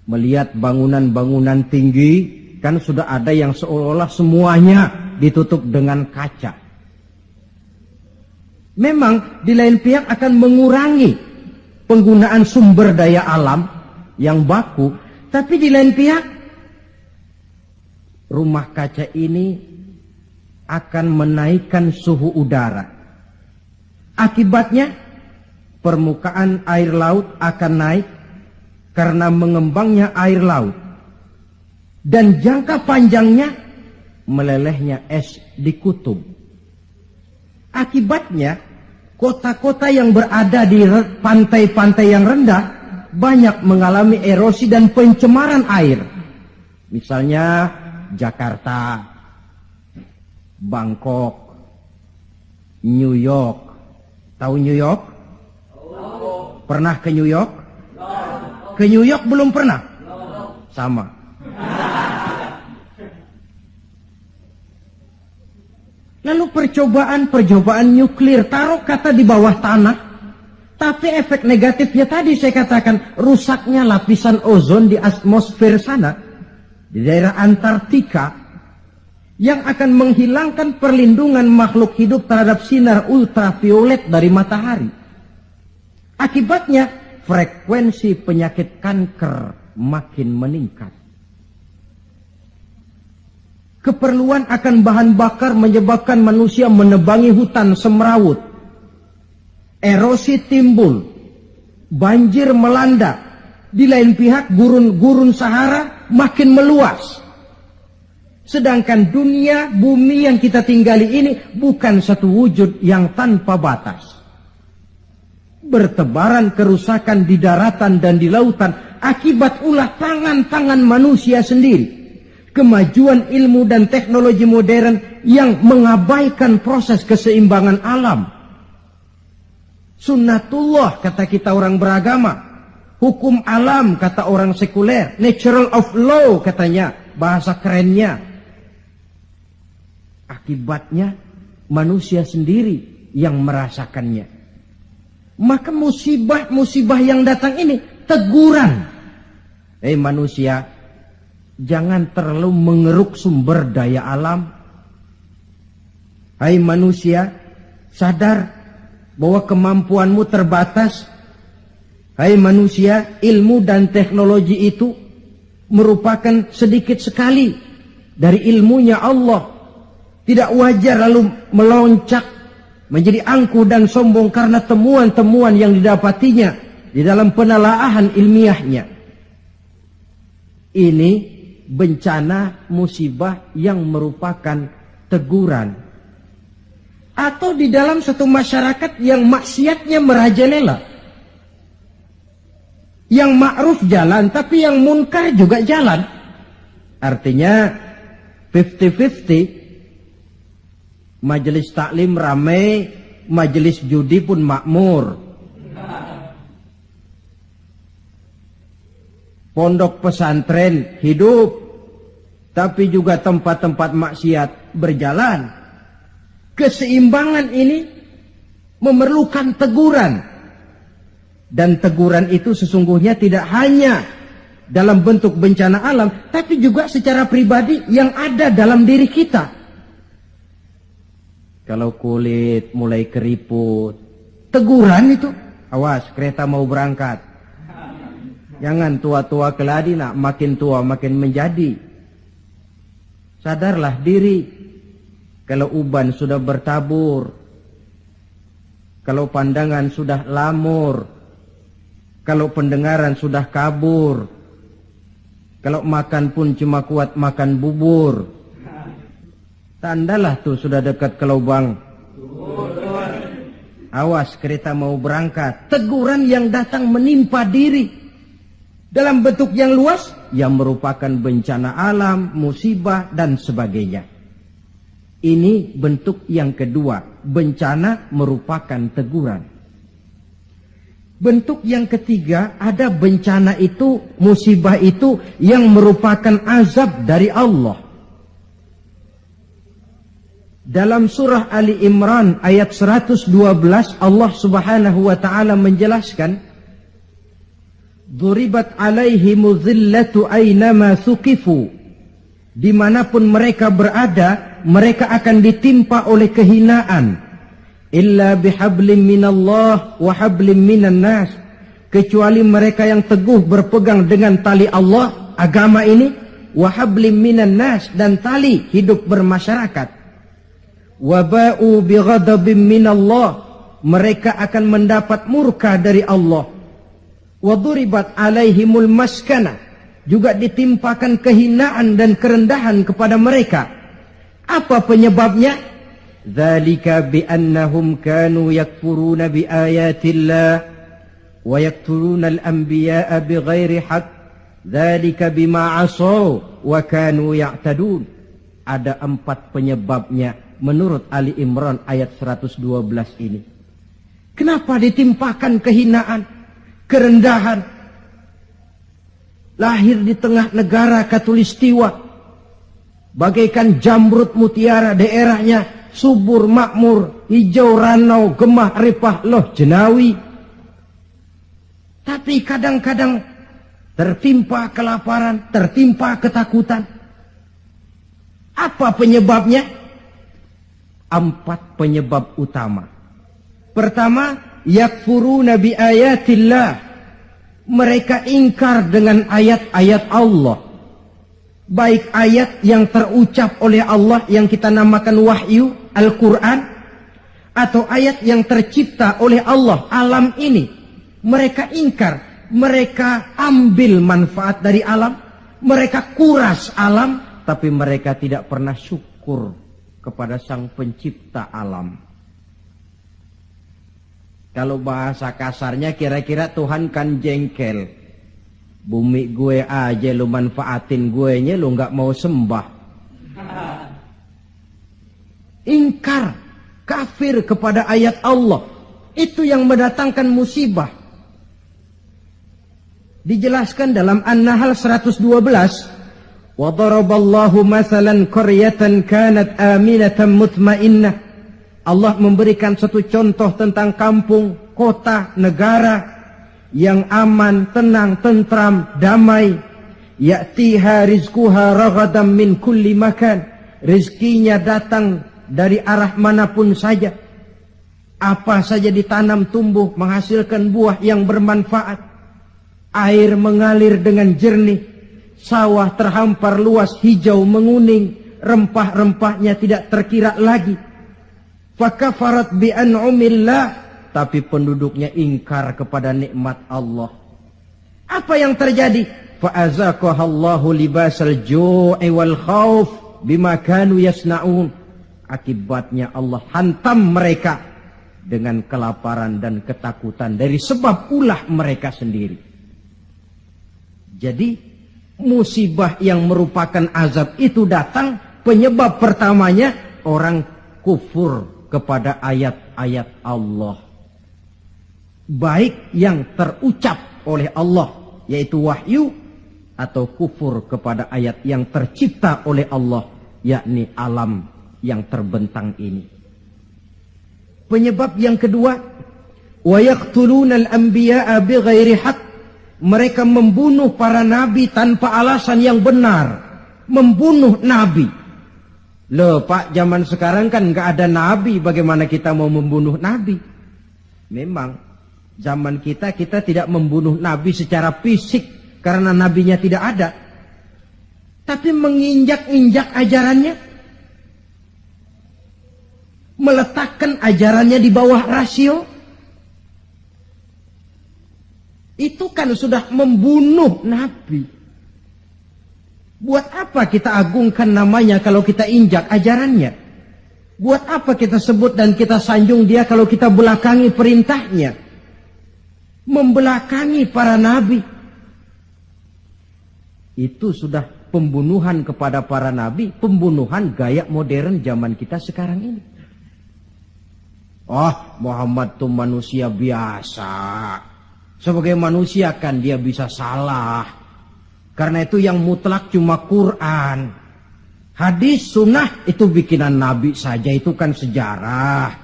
[SPEAKER 1] melihat bangunan-bangunan tinggi, kan sudah ada yang seolah-olah semuanya ditutup dengan kaca. Memang di lain pihak akan mengurangi penggunaan sumber daya alam yang baku, tapi di lain pihak rumah kaca ini akan menaikkan suhu udara. Akibatnya permukaan air laut akan naik karena mengembangnya air laut. Dan jangka panjangnya melelehnya es di kutub. Akibatnya kota-kota yang berada di pantai-pantai yang rendah banyak mengalami erosi dan pencemaran air. Misalnya Jakarta, Bangkok, New York. Tahu New York? Pernah ke New York? Ke New York belum pernah? Sama. Lalu percobaan nuklir, taruh kata di bawah tanah, tapi efek negatifnya tadi saya katakan, rusaknya lapisan ozon di atmosfer sana, di daerah Antartika, yang akan menghilangkan perlindungan makhluk hidup terhadap sinar ultraviolet dari matahari. Akibatnya frekuensi penyakit kanker makin meningkat. Keperluan akan bahan bakar menyebabkan manusia menebangi hutan semrawut. Erosi timbul, banjir melanda. Di lain pihak gurun Sahara makin meluas. Sedangkan dunia, bumi yang kita tinggali ini bukan satu wujud yang tanpa batas. Bertebaran kerusakan di daratan dan di lautan akibat ulah tangan-tangan manusia sendiri. Kemajuan ilmu dan teknologi modern yang mengabaikan proses keseimbangan alam. Sunnatullah kata kita orang beragama. Hukum alam kata orang sekuler. Natural of law katanya, bahasa kerennya. Akibatnya manusia sendiri yang merasakannya. Maka musibah-musibah yang datang ini teguran. Manusia, jangan terlalu mengeruk sumber daya alam. Hai manusia, sadar bahwa kemampuanmu terbatas. Hai manusia, ilmu dan teknologi itu merupakan sedikit sekali dari ilmunya Allah. Tidak wajar lalu meloncat menjadi angkuh dan sombong karena temuan-temuan yang didapatinya di dalam penelaahan ilmiahnya. Ini bencana musibah yang merupakan teguran. Atau di dalam satu masyarakat yang maksiatnya merajalela. Yang ma'ruf jalan, tapi yang munkar juga jalan. Artinya 50-50. Majelis taklim ramai, majelis judi pun makmur. Pondok pesantren hidup, tapi juga tempat-tempat maksiat berjalan. Keseimbangan ini memerlukan teguran. Dan teguran itu sesungguhnya tidak hanya dalam bentuk bencana alam, tapi juga secara pribadi yang ada dalam diri kita. Kalau kulit mulai keriput, teguran itu, awas kereta mau berangkat. Jangan tua-tua keladi nak, makin tua makin menjadi. Sadarlah diri. Kalau uban sudah bertabur, kalau pandangan sudah lamur, kalau pendengaran sudah kabur, kalau makan pun cuma kuat makan bubur, tandalah tuh sudah dekat ke lubang. Awas kereta mau berangkat. Teguran yang datang menimpa diri dalam bentuk yang luas yang merupakan bencana alam, musibah dan sebagainya. Ini bentuk yang kedua, bencana merupakan teguran. Bentuk yang ketiga, ada bencana itu, musibah itu yang merupakan azab dari Allah. Dalam surah Ali Imran ayat 112 Allah Subhanahu wa taala menjelaskan, "Duribat alaihimu dhillatu aynama thuqifu." Dimanapun mereka berada, mereka akan ditimpa oleh kehinaan. Illa bihablim minallah wa hablim minan nas. Kecuali mereka yang teguh berpegang dengan tali Allah, agama ini, wa hablim minan nas, dan tali hidup bermasyarakat. Wa ba'u bighadabim minallah. Mereka akan mendapat murka dari Allah. Wa duribat alaihimul maskana. Juga ditimpakan kehinaan dan kerendahan kepada mereka. Apa penyebabnya? Dzalika biannahum kanu yakfuruna biayatillah wa yaqtuluna al-anbiya'a bighairi haqq. Dzalika bima 'asaw wa kanu ya'tadun. Ada 4 penyebabnya menurut Ali Imran ayat 112 ini. Kenapa ditimpakan kehinaan, kerendahan? Lahir di tengah negara Katulistiwa, bagaikan jamrut mutiara, daerahnya subur makmur, hijau ranau, gemah ripah loh jenawi. Tapi kadang-kadang tertimpa kelaparan, tertimpa ketakutan. Apa penyebabnya? 4 penyebab utama. Pertama, yakfuruna bi ayatillah. Mereka ingkar dengan ayat-ayat Allah. Baik ayat yang terucap oleh Allah yang kita namakan wahyu, Al-Quran, atau ayat yang tercipta oleh Allah, alam ini. Mereka ingkar, mereka ambil manfaat dari alam, mereka kuras alam, tapi mereka tidak pernah syukur kepada Sang Pencipta alam. Kalau bahasa kasarnya kira-kira Tuhan kan jengkel. Bumi gue aja lu manfaatin, gue nya lu gak mau sembah. Ingkar, kafir kepada ayat Allah. Itu yang mendatangkan musibah. Dijelaskan dalam An-Nahl 112. Wa daraballahu mathalan qaryatan kanat aminatan mutmainnah. Allah memberikan satu contoh tentang kampung, kota, negara yang aman, tenang, tentram, damai. Ya'tiha rizquha ragadan min kulli makan. Rizkinya datang dari arah manapun saja. Apa saja ditanam tumbuh menghasilkan buah yang bermanfaat. Air mengalir dengan jernih. Sawah terhampar luas hijau menguning. Rempah-rempahnya tidak terkira lagi. Fakafarat bi an'umillah. Tapi penduduknya ingkar kepada nikmat Allah. Apa yang terjadi? Fa'azaqahallahu libasal ju'i wal khauf bima kanu yasna'un. Akibatnya Allah hantam mereka dengan kelaparan dan ketakutan dari sebab ulah mereka sendiri. Jadi musibah yang merupakan azab itu datang, penyebab pertamanya orang kufur kepada ayat-ayat Allah. Baik yang terucap oleh Allah, yaitu wahyu, atau kufur kepada ayat yang tercipta oleh Allah, yakni alam yang terbentang ini. Penyebab yang kedua, wa yaqtuluna al-anbiya'a bighairi haqq. Mereka membunuh para nabi tanpa alasan yang benar. Membunuh nabi. Loh Pak, zaman sekarang kan nggak ada nabi, bagaimana kita mau membunuh nabi? Memang zaman kita tidak membunuh nabi secara fisik karena nabinya tidak ada. Tapi menginjak-injak ajarannya. Meletakkan ajarannya di bawah rasio. Itu kan sudah membunuh nabi. Buat apa kita agungkan namanya kalau kita injak ajarannya? Buat apa kita sebut dan kita sanjung dia kalau kita belakangi perintahnya? Membelakangi para nabi. Itu sudah pembunuhan kepada para nabi, pembunuhan gaya modern zaman kita sekarang ini. Muhammad itu manusia biasa. Sebagai manusia kan dia bisa salah. Karena itu yang mutlak cuma Quran. Hadis sunnah itu bikinan nabi saja, itu kan sejarah.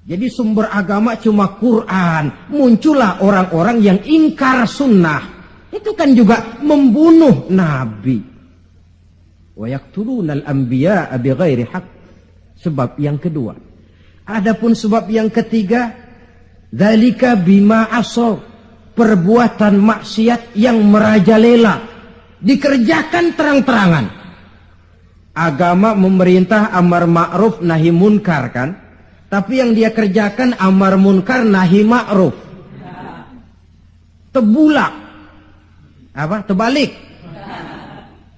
[SPEAKER 1] Jadi sumber agama cuma Quran. Muncullah orang-orang yang ingkar sunnah. Itu kan juga membunuh nabi. Wa yaqtuluna al-anbiya'a bighairi haqq. Sebab yang kedua. Adapun sebab yang ketiga, dzalika bima asaw. Perbuatan maksiat yang merajalela. Dikerjakan terang-terangan. Agama memerintah amar ma'ruf nahi munkar kan? Tapi yang dia kerjakan amar munkar nahi ma'ruf. Tebulak. Terbalik.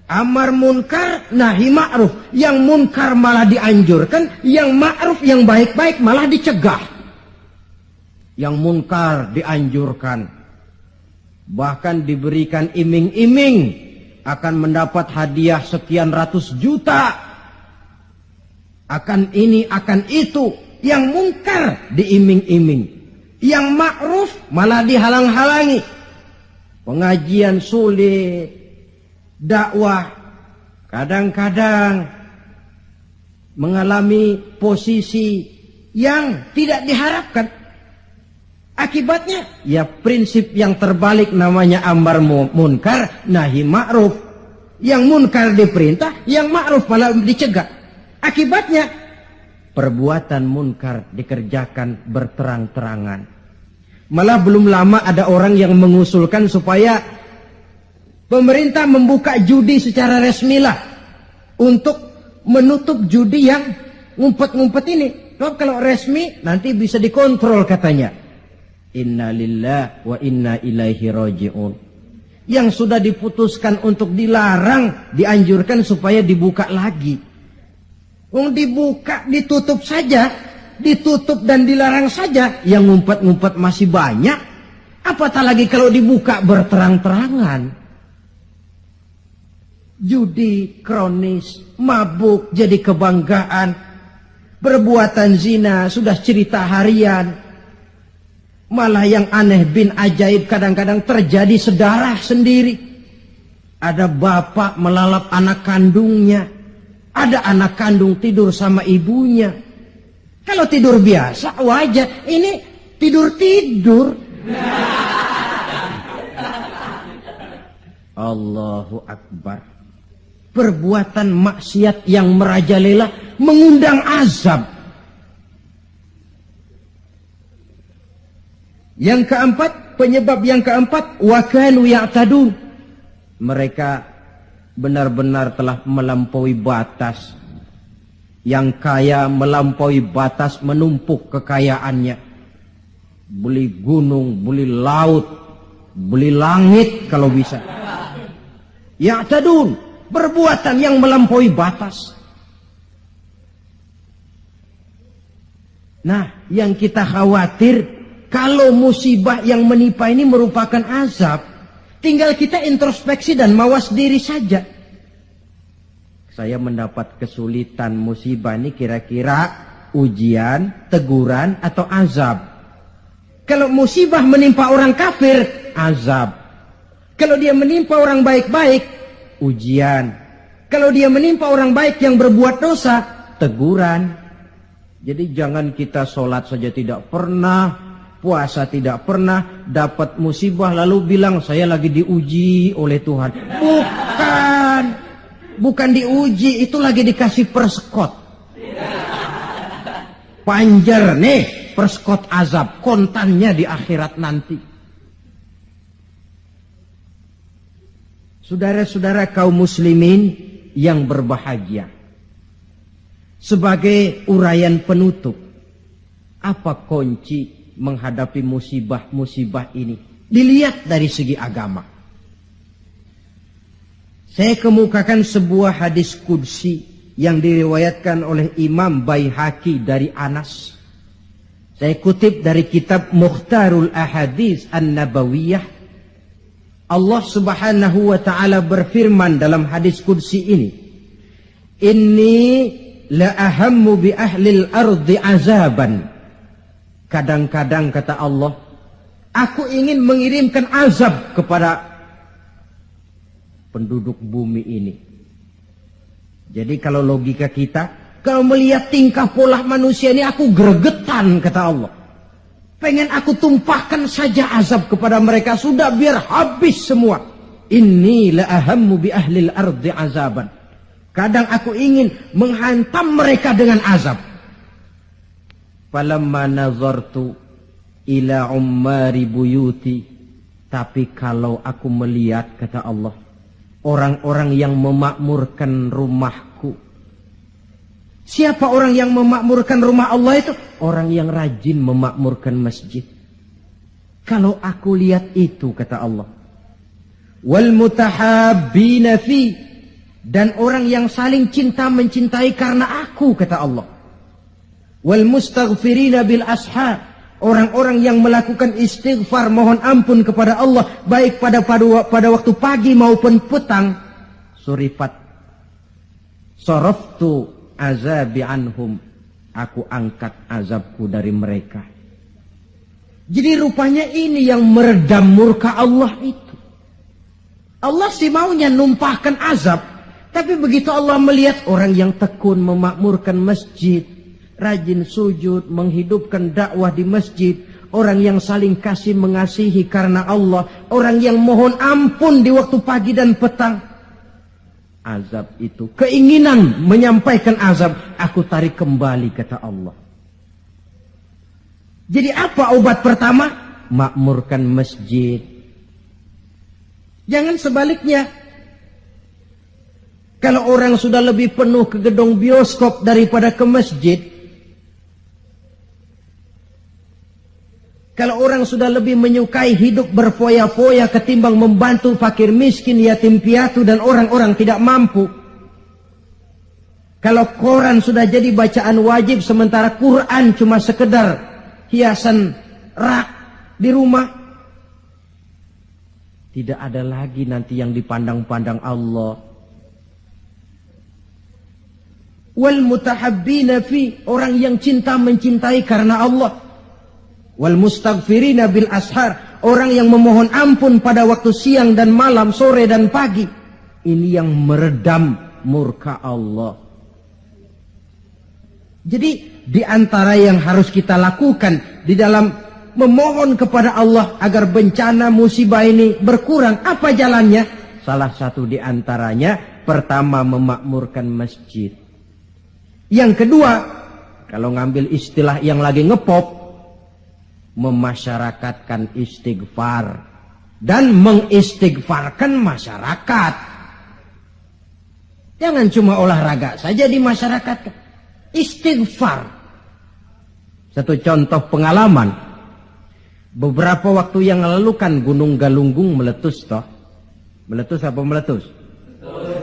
[SPEAKER 1] Amar munkar nahi ma'ruf. Yang munkar malah dianjurkan, yang ma'ruf yang baik-baik malah dicegah. Yang munkar dianjurkan. Bahkan diberikan iming-iming akan mendapat hadiah sekian ratus juta. Akan ini, akan itu. Yang munkar diiming-iming. Yang ma'ruf malah dihalang-halangi. Pengajian sulit. Dakwah kadang-kadang mengalami posisi yang tidak diharapkan. Akibatnya ya prinsip yang terbalik namanya amar munkar nahi ma'ruf. Yang munkar diperintah, yang ma'ruf malah dicegah. Akibatnya perbuatan munkar dikerjakan berterang-terangan. Malah belum lama ada orang yang mengusulkan supaya pemerintah membuka judi secara resmi lah untuk menutup judi yang ngumpet-ngumpet ini. Kalau resmi nanti bisa dikontrol katanya. Inna lillahi wa inna ilaihi raji'un. Yang sudah diputuskan untuk dilarang, dianjurkan supaya dibuka lagi. Dibuka, ditutup saja, ditutup dan dilarang saja, yang ngumpet-ngumpet masih banyak. Apatah lagi kalau dibuka berterang-terangan. Judi kronis, mabuk jadi kebanggaan. Perbuatan zina sudah cerita harian. Malah yang aneh bin ajaib kadang-kadang terjadi sedarah sendiri. Ada bapak melalap anak kandungnya. Ada anak kandung tidur sama ibunya. Kalau tidur biasa wajar. Ini tidur-tidur. Allahu Akbar. Perbuatan maksiat yang merajalela mengundang azab. Yang keempat, penyebab yang keempat, wa kanu ya'tadun. Mereka benar-benar telah melampaui batas. Yang kaya melampaui batas, menumpuk kekayaannya. Beli gunung, beli laut, beli langit kalau bisa. Ya'tadun, perbuatan yang melampaui batas. Nah, yang kita khawatir, kalau musibah yang menimpa ini merupakan azab, tinggal kita introspeksi dan mawas diri saja. Saya mendapat kesulitan, musibah ini kira-kira ujian, teguran, atau azab. Kalau musibah menimpa orang kafir, azab. Kalau dia menimpa orang baik-baik, ujian. Kalau dia menimpa orang baik yang berbuat dosa, teguran. Jadi jangan kita sholat saja tidak pernah, puasa tidak pernah, dapat musibah lalu bilang saya lagi diuji oleh Tuhan. Bukan diuji, itu lagi dikasih perskot. Panjer nih, perskot azab, kontannya di akhirat nanti. Saudara-saudara kaum muslimin yang berbahagia. Sebagai uraian penutup, apa kunci menghadapi musibah-musibah ini? Dilihat dari segi agama. Saya kemukakan sebuah hadis qudsi yang diriwayatkan oleh Imam Baihaqi dari Anas. Saya kutip dari kitab Mukhtarul Ahadits An-Nabawiyah. Allah subhanahu wa ta'ala berfirman dalam hadis qudsi ini. Inni la ahammu bi ahlil ardi azaban. Kadang-kadang kata Allah, aku ingin mengirimkan azab kepada penduduk bumi ini. Jadi kalau logika kita, kalau melihat tingkah pola manusia ini aku gregetan kata Allah. Pengen aku tumpahkan saja azab kepada mereka. Sudah biar habis semua. Inni la ahammu bi ahlil ardi azaban. Kadang aku ingin menghantam mereka dengan azab. Falamma nazartu ila ummari buyuti. Tapi kalau aku melihat kata Allah, orang-orang yang memakmurkan rumahku. Siapa orang yang memakmurkan rumah Allah itu? Orang yang rajin memakmurkan masjid. Kalau aku lihat itu kata Allah. Wal mutahabbina fi, dan orang yang saling cinta mencintai karena aku kata Allah. Wal mustaghfirina bil ashar, orang-orang yang melakukan istighfar mohon ampun kepada Allah baik pada waktu pagi maupun petang. Surifat saraftu azabi anhum, aku angkat azabku dari mereka. Jadi rupanya ini yang meredam murka Allah itu. Allah sih maunya numpahkan azab, tapi begitu Allah melihat orang yang tekun memakmurkan masjid, rajin sujud, menghidupkan dakwah di masjid, orang yang saling kasih mengasihi karena Allah, orang yang mohon ampun di waktu pagi dan petang, azab itu, keinginan menyampaikan azab, aku tarik kembali kata Allah. Jadi apa obat pertama? makmurkan masjid. Jangan sebaliknya. Kalau orang sudah lebih penuh ke gedung bioskop daripada ke masjid, kalau orang sudah lebih menyukai hidup berfoya-foya ketimbang membantu fakir miskin, yatim piatu dan orang-orang tidak mampu, kalau koran sudah jadi bacaan wajib sementara Quran cuma sekedar hiasan rak di rumah, tidak ada lagi nanti yang dipandang-pandang Allah. Wal mutahabbina fi, orang yang cinta mencintai karena Allah. Wal mustaghfirina bil ashar, orang yang memohon ampun pada waktu siang dan malam, sore dan pagi. Ini yang meredam murka Allah. Jadi di antara yang harus kita lakukan di dalam memohon kepada Allah agar bencana musibah ini berkurang, apa jalannya? Salah satu di antaranya, pertama memakmurkan masjid. Yang kedua, kalau ngambil istilah yang lagi ngepop, memasyarakatkan istighfar dan mengistighfarkan masyarakat. Jangan cuma olahraga saja di masyarakat. Istighfar. Satu contoh pengalaman. Beberapa waktu yang lalu kan Gunung Galunggung meletus toh. Meletus apa meletus?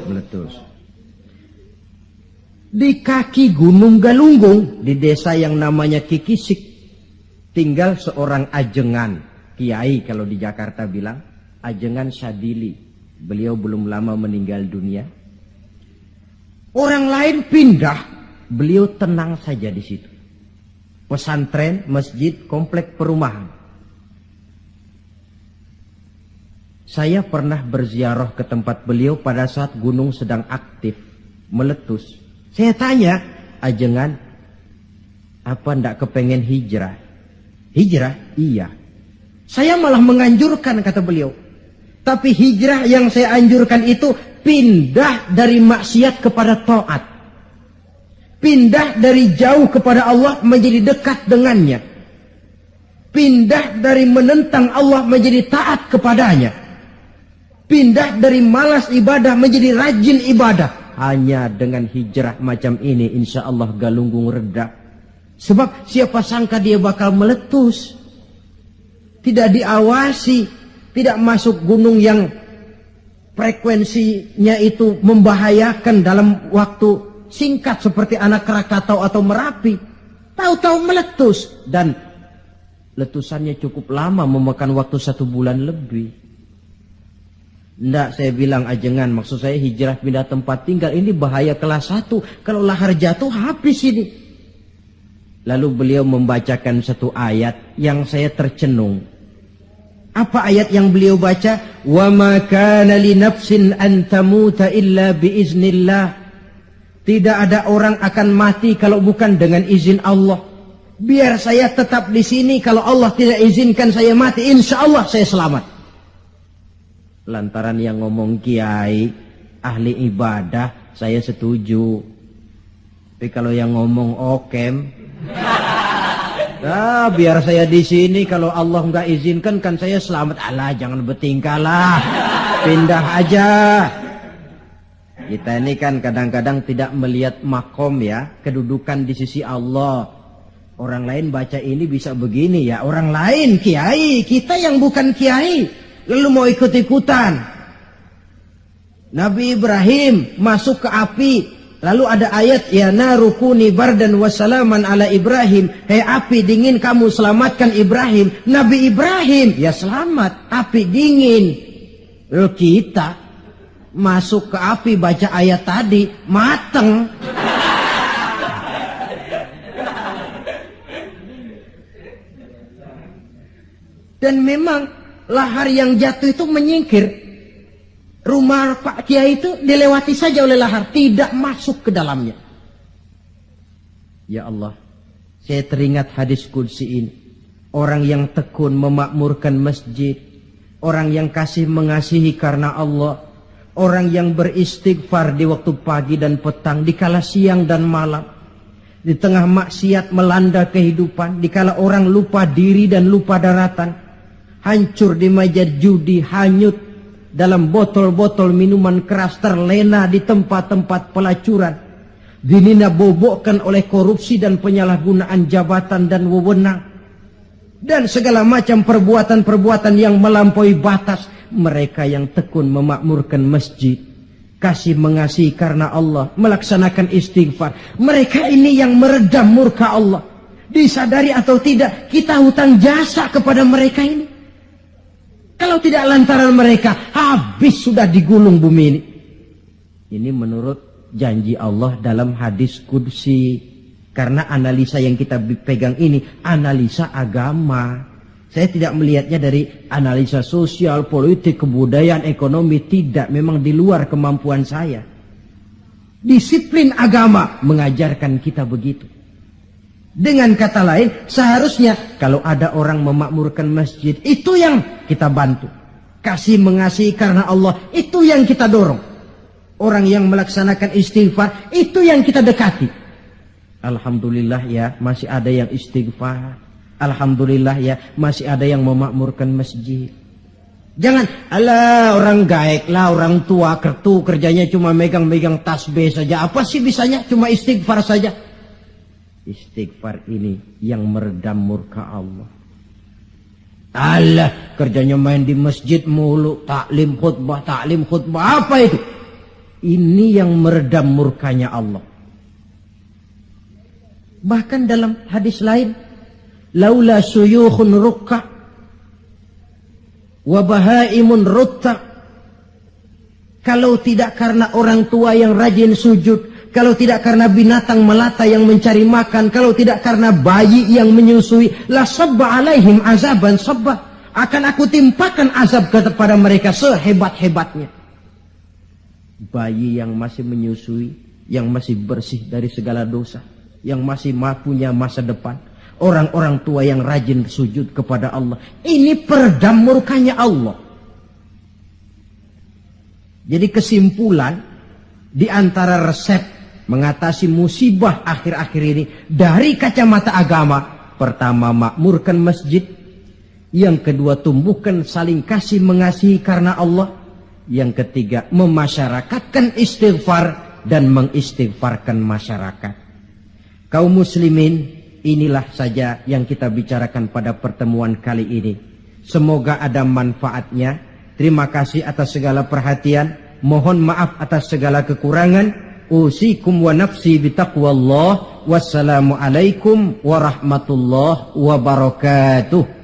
[SPEAKER 1] Meletus. Di kaki Gunung Galunggung, di desa yang namanya Kikisik, tinggal seorang ajengan, kiai kalau di Jakarta bilang, ajengan Sadili. Beliau belum lama meninggal dunia. Orang lain pindah, beliau tenang saja di situ. Pesantren, masjid, komplek perumahan. Saya pernah berziarah ke tempat beliau pada saat gunung sedang aktif, meletus. Saya tanya, ajengan, apa ndak kepengen hijrah? Hijrah? Iya. Saya malah menganjurkan, kata beliau. Tapi hijrah yang saya anjurkan itu pindah dari maksiat kepada taat. Pindah dari jauh kepada Allah menjadi dekat dengannya. Pindah dari menentang Allah menjadi taat kepadanya. Pindah dari malas ibadah menjadi rajin ibadah. Hanya dengan hijrah macam ini insya Allah Galunggung reda. Sebab siapa sangka dia bakal meletus. Tidak diawasi. Tidak masuk gunung yang frekuensinya itu membahayakan dalam waktu singkat seperti Anak Krakatau atau Merapi. Tahu-tahu meletus. Dan letusannya cukup lama, memakan waktu 1 bulan lebih. Ndak, saya bilang ajengan, maksud saya hijrah pindah tempat tinggal ini bahaya kelas 1. Kalau lahar jatuh habis ini. Lalu beliau membacakan satu ayat yang saya tercenung. Apa ayat yang beliau baca? Wa ma kana li nafsin an tamuta illa bi iznillah. Tidak ada orang akan mati kalau bukan dengan izin Allah. Biar saya tetap di sini, kalau Allah tidak izinkan saya mati, insya Allah saya selamat. Lantaran yang ngomong kiai, ahli ibadah, saya setuju. Tapi kalau yang ngomong okem, biar saya di sini, kalau Allah nggak izinkan kan saya selamat. Alah, jangan bertingkah lah, pindah aja. Kita ini kan kadang-kadang tidak melihat makom ya, kedudukan di sisi Allah. Orang lain baca ini bisa begini ya, orang lain kiai, kita yang bukan kiai. Lalu mau ikut-ikutan. Nabi Ibrahim masuk ke api. Lalu ada ayat, ya narukuni bardan wassalaman ala Ibrahim. Hei api dingin, kamu selamatkan Ibrahim. Nabi Ibrahim, ya selamat. Api dingin. Lalu kita masuk ke api baca ayat tadi, mateng. Dan memang lahar yang jatuh itu menyingkir. Rumah Pak Kiai itu dilewati saja oleh lahar, tidak masuk ke dalamnya. Ya Allah, saya teringat hadis qudsi ini. Orang yang tekun memakmurkan masjid, orang yang kasih mengasihi karena Allah, orang yang beristighfar di waktu pagi dan petang, di kala siang dan malam, di tengah maksiat melanda kehidupan, di kala orang lupa diri dan lupa daratan. hancur di meja judi, hanyut dalam botol-botol minuman keras, terlena di tempat-tempat pelacuran, dinina bobokkan oleh korupsi dan penyalahgunaan jabatan dan wewenang, dan segala macam perbuatan-perbuatan yang melampaui batas. Mereka yang tekun memakmurkan masjid, kasih mengasihi karena Allah, melaksanakan istighfar, mereka ini yang meredam murka Allah. Disadari atau tidak, kita hutang jasa kepada mereka ini. Kalau tidak lantaran mereka, habis sudah digulung bumi ini. Ini menurut janji Allah dalam hadis qudsi. Karena analisa yang kita pegang ini analisa agama. Saya tidak melihatnya dari analisa sosial, politik, kebudayaan, ekonomi. Tidak, memang di luar kemampuan saya. Disiplin agama mengajarkan kita begitu. Dengan kata lain, seharusnya kalau ada orang memakmurkan masjid, itu yang kita bantu. Kasih mengasihi karena Allah, itu yang kita dorong. Orang yang melaksanakan istighfar, itu yang kita dekati. Alhamdulillah ya, masih ada yang istighfar. Alhamdulillah ya, masih ada yang memakmurkan masjid. Jangan, alah orang gaek lah, orang tua kertu kerjanya cuma megang-megang tasbih saja. Apa sih bisanya? Cuma istighfar saja. Istighfar ini yang meredam murka Allah. Alah, kerjanya main di masjid mulu, taklim khutbah. Apa itu? Ini yang meredam murkanya Allah. Bahkan dalam hadis lain, laula suyukhun rukka wa bahaimun rutta. Kalau tidak karena orang tua yang rajin sujud, kalau tidak karena binatang melata yang mencari makan, kalau tidak karena bayi yang menyusui, la sabba alaihim azaban sabba, akan aku timpakan azab kepada mereka sehebat-hebatnya. Bayi yang masih menyusui, yang masih bersih dari segala dosa, yang masih punya masa depan, orang-orang tua yang rajin sujud kepada Allah, ini peredam murkanya Allah. Jadi kesimpulan di antara resep mengatasi musibah akhir-akhir ini dari kacamata agama, pertama makmurkan masjid, yang kedua tumbuhkan saling kasih mengasihi karena Allah, yang ketiga memasyarakatkan istighfar dan mengistighfarkan masyarakat. Kaum muslimin, inilah saja yang kita bicarakan pada pertemuan kali ini. Semoga ada manfaatnya. Terima kasih atas segala perhatian. Mohon maaf atas segala kekurangan. Usikum wa nafsi bitaqwallah. Wassalamualaikum warahmatullahi wabarakatuh.